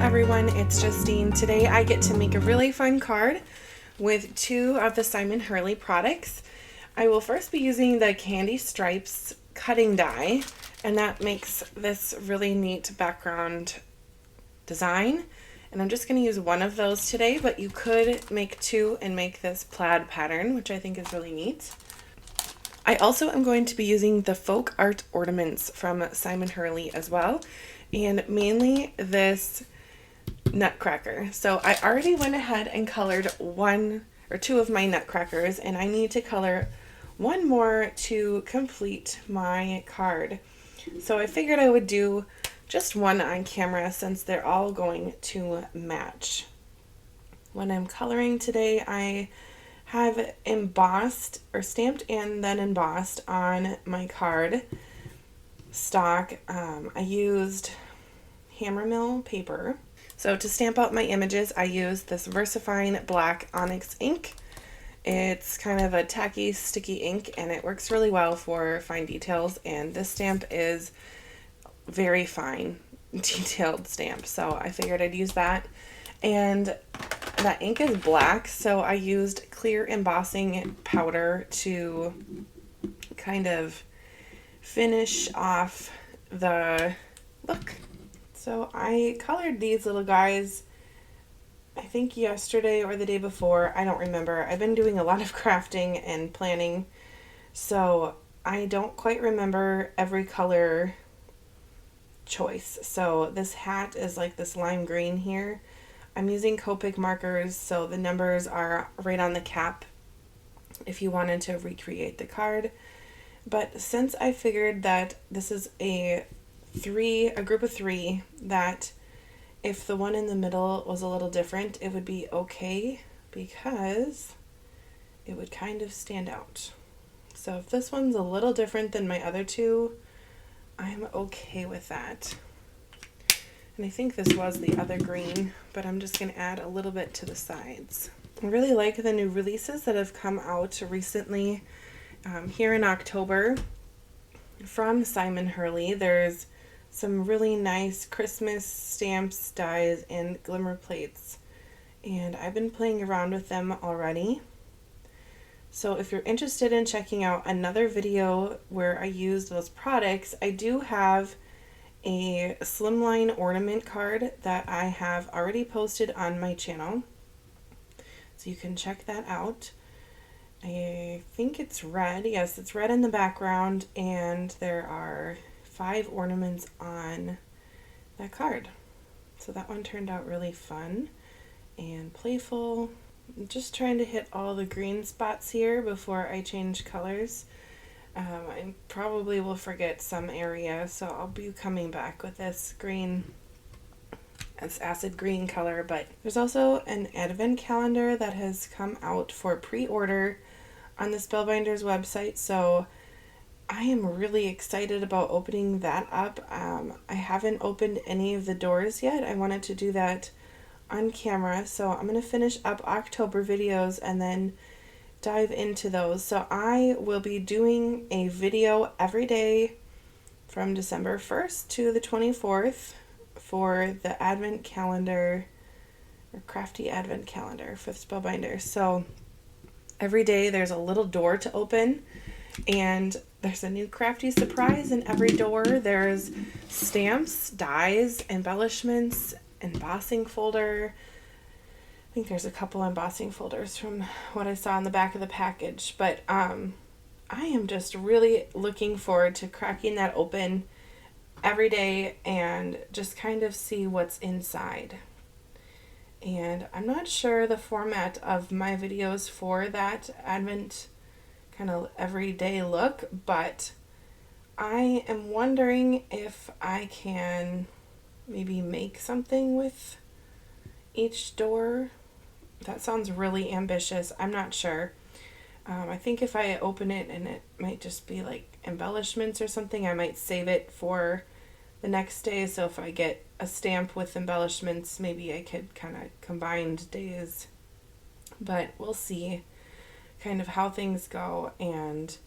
everyone, it's Justine. Today I get to make a really fun card with two of the Simon Hurley products. I will first be using the Candy Stripes cutting die, and that makes this really neat background design. And I'm just going to use one of those today, but you could make two and make this plaid pattern, which I think is really neat. I also am going to be using the folk art ornaments from Simon Hurley as well, and mainly this Nutcracker. So I already went ahead and colored one or two of my Nutcrackers, and I need to color one more to complete my card. So I figured I would do just one on camera since they're all going to match. When I'm coloring today, I have embossed or stamped and then embossed on my card stock. I used hammer mill paper. So to stamp out my images, I used this VersaFine black onyx ink. It's kind of a tacky, sticky ink, and it works really well for fine details, and this stamp is very fine detailed stamp, so I figured I'd use that. And that ink is black, so I used clear embossing powder to kind of finish off the look. So I colored these little guys, I think yesterday or the day before, I don't remember. I've been doing a lot of crafting and planning, so I don't quite remember every color choice. So this hat is like this lime green here. I'm using Copic markers, so the numbers are right on the cap if you wanted to recreate the card. But since I figured that this is a group of three, that if the one in the middle was a little different, it would be okay because it would kind of stand out. So if this one's a little different than my other two, I'm okay with that. And I think this was the other green, but I'm just going to add a little bit to the sides. I really like the new releases that have come out recently here in October from Simon Hurley. There's some really nice Christmas stamps, dies, and glimmer plates, and I've been playing around with them already. So if you're interested in checking out another video where I use those products, I do have a slimline ornament card that I have already posted on my channel, so you can check that out. I think it's red. Yes, it's red in the background, and there are 5 ornaments on that card. So that one turned out really fun and playful. I'm just trying to hit all the green spots here before I change colors. I probably will forget some area, so I'll be coming back with this green, this acid green color. But there's also an advent calendar that has come out for pre-order on the Spellbinders website, so I am really excited about opening that up. I haven't opened any of the doors yet. I wanted to do that on camera, so I'm going to finish up October videos and then dive into those. So I will be doing a video every day from December 1st to the 24th for the advent calendar, or crafty advent calendar for Spellbinders. So every day there's a little door to open, and there's a new crafty surprise in every door. There's stamps, dies, embellishments, embossing folder. I think there's a couple embossing folders from what I saw on the back of the package. But I am just really looking forward to cracking that open every day and just kind of see what's inside. And I'm not sure the format of my videos for that Advent kind of everyday look, but I am wondering if I can maybe make something with each door. That sounds really ambitious. I'm not sure. I think if I open it and it might just be like embellishments or something, I might save it for the next day. So if I get a stamp with embellishments, maybe I could kind of combined days. But we'll see kind of how things go and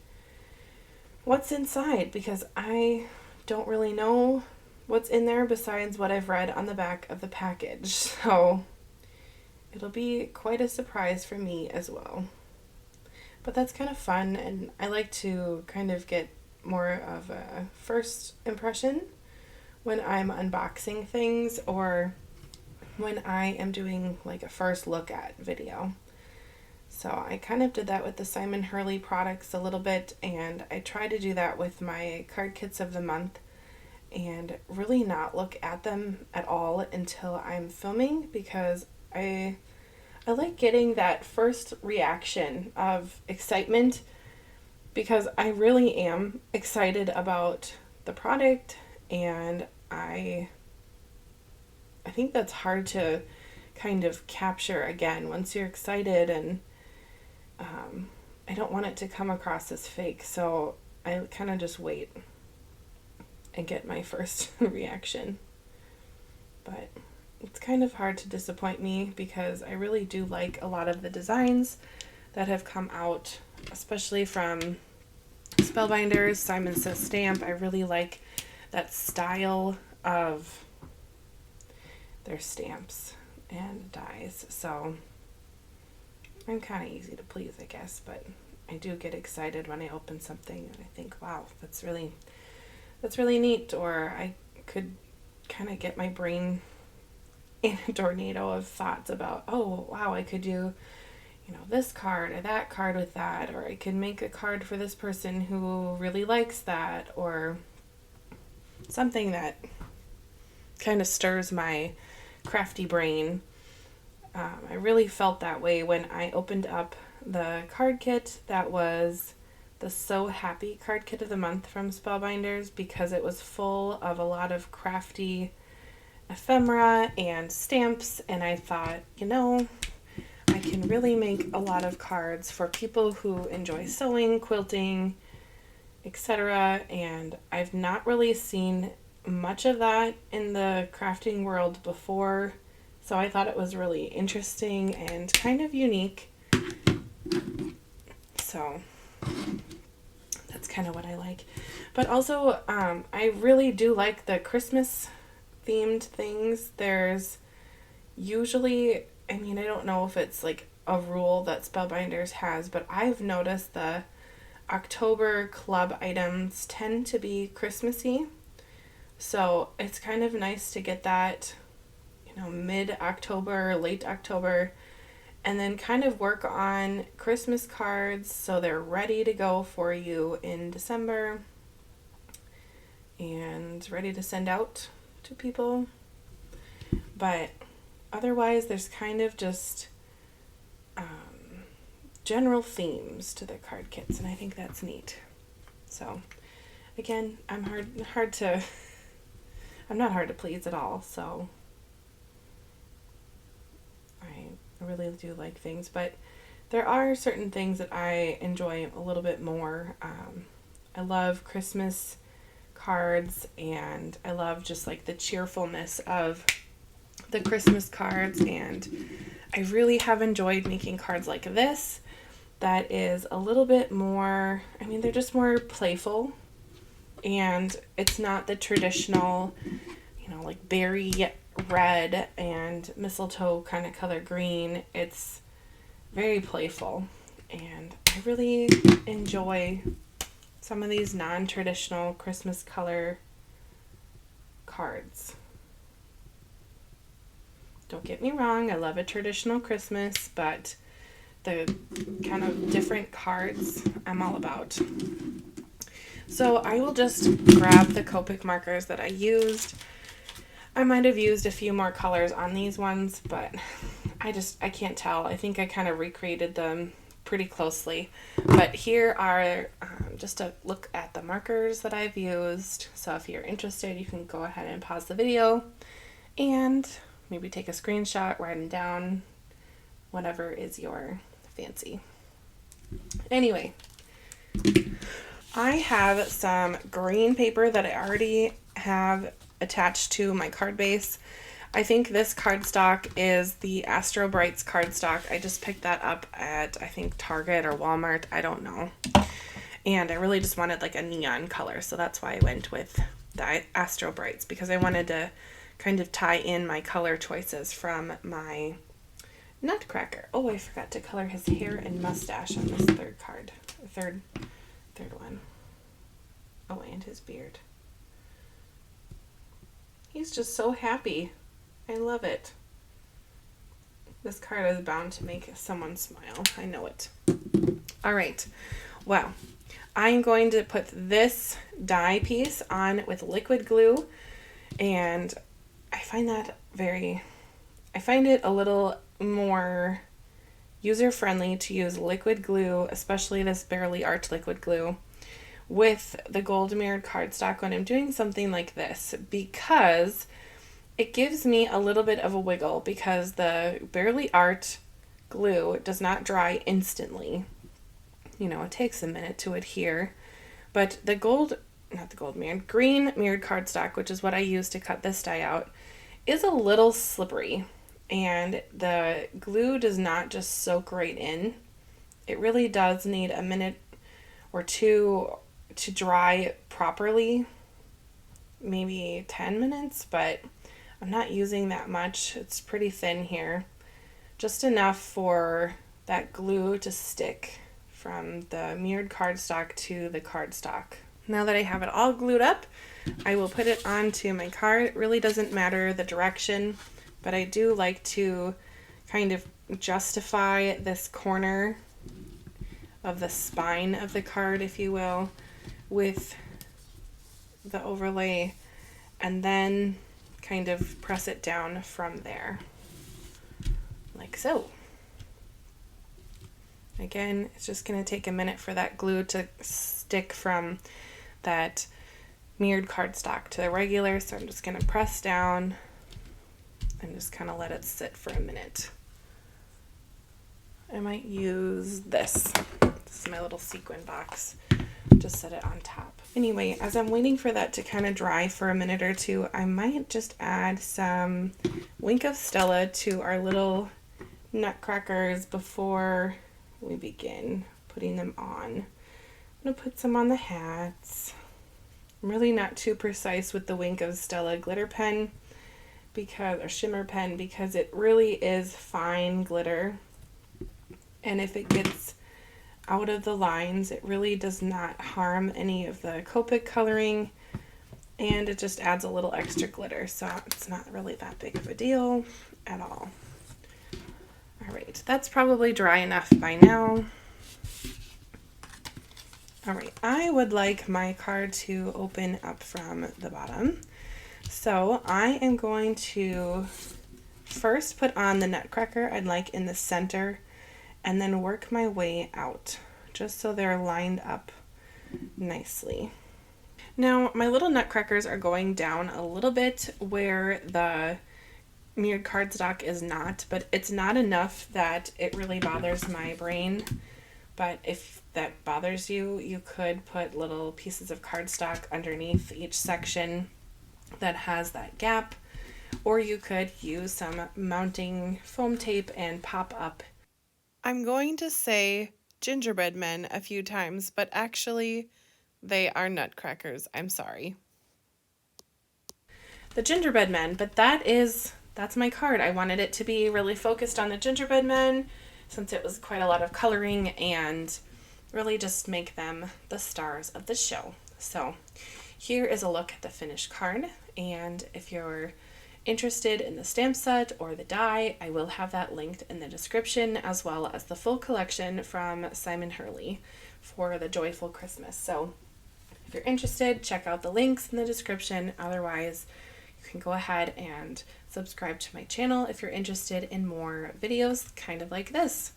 what's inside, because I don't really know what's in there besides what I've read on the back of the package. So it'll be quite a surprise for me as well. But that's kind of fun, and I like to kind of get more of a first impression when I'm unboxing things or when I am doing like a first look at video. So I kind of did that with the Simon Hurley products a little bit, and I try to do that with my card kits of the month and really not look at them at all until I'm filming, because I like getting that first reaction of excitement, because I really am excited about the product, and I think that's hard to kind of capture again once you're excited, and I don't want it to come across as fake, so I kind of just wait and get my first reaction. But it's kind of hard to disappoint me, because I really do like a lot of the designs that have come out, especially from Spellbinders, Simon Says Stamp. I really like that style of their stamps and dies. So I'm kind of easy to please, I guess, but I do get excited when I open something and I think, wow, that's really neat, or I could kind of get my brain in a tornado of thoughts about, oh, wow, I could do, this card or that card with that, or I could make a card for this person who really likes that, or something that kind of stirs my crafty brain. I really felt that way when I opened up the card kit that was the So Happy card kit of the month from Spellbinders, because it was full of a lot of crafty ephemera and stamps, and I thought, I can really make a lot of cards for people who enjoy sewing, quilting, etc. And I've not really seen much of that in the crafting world before, so I thought it was really interesting and kind of unique. So that's kind of what I like. But also, I really do like the Christmas themed things. There's usually, I don't know if it's like a rule that Spellbinders has, but I've noticed the October club items tend to be Christmassy. So it's kind of nice to get that, mid-October, late October, and then kind of work on Christmas cards so they're ready to go for you in December and ready to send out to people. But otherwise, there's kind of just general themes to the card kits, and I think that's neat. So again, I'm not hard to please at all, so I really do like things, but there are certain things that I enjoy a little bit more. I love Christmas cards, and I love just like the cheerfulness of the Christmas cards, and I really have enjoyed making cards like this that is a little bit more, they're just more playful, and it's not the traditional, like berry red and mistletoe kind of color green. It's very playful, and I really enjoy some of these non-traditional Christmas color cards. Don't get me wrong, I love a traditional Christmas, but the kind of different cards I'm all about. So I will just grab the Copic markers that I used. I might have used a few more colors on these ones, but I can't tell. I think I kind of recreated them pretty closely. But here are just a look at the markers that I've used. So if you're interested, you can go ahead and pause the video and maybe take a screenshot, write them down, whatever is your fancy. Anyway, I have some green paper that I already have attached to my card base. I think this cardstock is the Astro Brights cardstock. I just picked that up at, I think, Target or Walmart. I don't know. And I really just wanted like a neon color, so that's why I went with the Astro Brights, because I wanted to kind of tie in my color choices from my Nutcracker. Oh, I forgot to color his hair and mustache on this third card. Third one. Oh, and his beard. He's just so happy. I love it. This card is bound to make someone smile. I know it. All right. Well, I'm going to put this die piece on with liquid glue, and I find it a little more user-friendly to use liquid glue, especially this barely art liquid glue, with the gold mirrored cardstock when I'm doing something like this, because it gives me a little bit of a wiggle, because the barely art glue does not dry instantly. You know, it takes a minute to adhere, but the green mirrored cardstock, which is what I use to cut this die out, is a little slippery, and the glue does not just soak right in. It really does need a minute or two to dry properly, maybe 10 minutes, but I'm not using that much. It's pretty thin here, just enough for that glue to stick from the mirrored cardstock to the cardstock. Now that I have it all glued up, I will put it onto my card. It really doesn't matter the direction, but I do like to kind of justify this corner of the spine of the card, if you will, with the overlay, and then kind of press it down from there, like so. Again, it's just going to take a minute for that glue to stick from that mirrored cardstock to the regular, so I'm just going to press down and just kind of let it sit for a minute. I might use this. This is my little sequin box. Just set it on top. Anyway, as I'm waiting for that to kind of dry for a minute or two, I might just add some Wink of Stella to our little Nutcrackers before we begin putting them on. I'm going to put some on the hats. I'm really not too precise with the Wink of Stella glitter pen, or shimmer pen, because it really is fine glitter, and if it gets out of the lines, it really does not harm any of the Copic coloring, and it just adds a little extra glitter, so it's not really that big of a deal at all. All right, that's probably dry enough by now. All right, I would like my card to open up from the bottom. So I am going to first put on the Nutcracker I'd like in the center, and then work my way out, just so they're lined up nicely. Now, my little Nutcrackers are going down a little bit where the mirrored cardstock is not, but it's not enough that it really bothers my brain. But if that bothers you, you could put little pieces of cardstock underneath each section that has that gap, or you could use some mounting foam tape and pop up. I'm going to say gingerbread men a few times, but actually they are Nutcrackers. I'm sorry. The gingerbread men, but that's my card. I wanted it to be really focused on the gingerbread men, since it was quite a lot of coloring, and really just make them the stars of the show. So here is a look at the finished card, and if you're interested in the stamp set or the die, I will have that linked in the description, as well as the full collection from Simon Hurley for the Joyful Christmas. So if you're interested, check out the links in the description. Otherwise, you can go ahead and subscribe to my channel if you're interested in more videos kind of like this.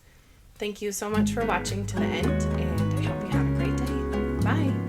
Thank you so much for watching to the end, and I hope you have a great day. Bye!